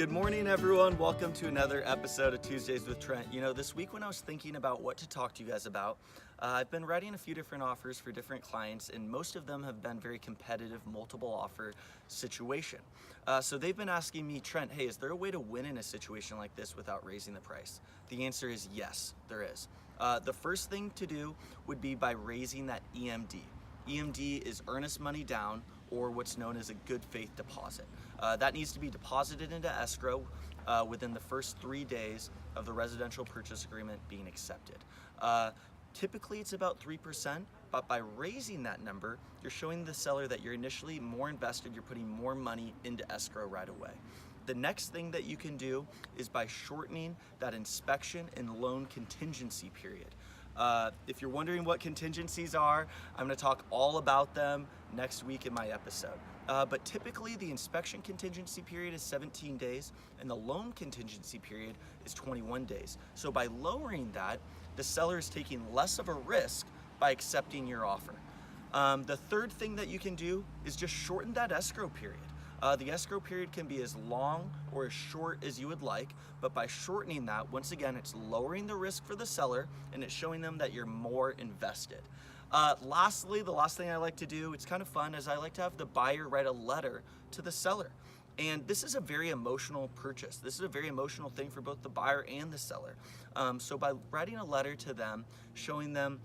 Good morning, everyone. Welcome to another episode of Tuesdays with Trent. You know, this week when I was thinking about what to talk to you guys about, I've been writing a few different offers for different clients, and most of them have been very competitive, multiple offer situation. So they've been asking me, Trent, hey, is there a way to win in a situation like this without raising the price? The answer is yes, there is. The first thing to do would be by raising that EMD. EMD is earnest money down, or what's known as a good faith deposit. That needs to be deposited into escrow within the first 3 days of the residential purchase agreement being accepted. Typically it's about 3%, but by raising that number, you're showing the seller that you're initially more invested, you're putting more money into escrow right away. The next thing that you can do is by shortening that inspection and loan contingency period. If you're wondering what contingencies are, I'm going to talk all about them next week in my episode. But typically the inspection contingency period is 17 days and the loan contingency period is 21 days. So by lowering that, the seller is taking less of a risk by accepting your offer. The third thing that you can do is just shorten that escrow period. The escrow period can be as long or as short as you would like, but by shortening that, once again, it's lowering the risk for the seller and it's showing them that you're more invested. Lastly, the last thing I like to do, it's kind of fun, is I like to have the buyer write a letter to the seller. And this is a very emotional purchase. This is a very emotional thing for both the buyer and the seller. So by writing a letter to them, showing them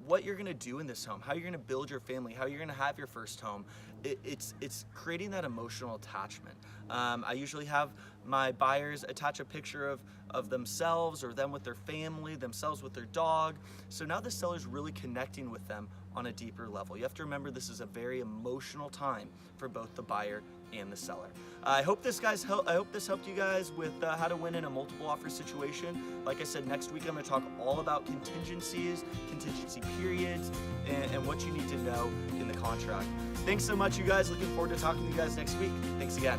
what you're gonna do in this home, how you're gonna build your family, how you're gonna have your first home, it's creating that emotional attachment. I usually have my buyers attach a picture of themselves or them with their family, themselves with their dog. So now the seller's really connecting with them on a deeper level. You have to remember this is a very emotional time for both the buyer and the seller. I hope this helped you guys with how to win in a multiple offer situation. Like I said, next week I'm going to talk all about contingencies, contingency periods, and what you need to know in the contract. Thanks so much, you guys. Looking forward to talking to you guys next week. Thanks again.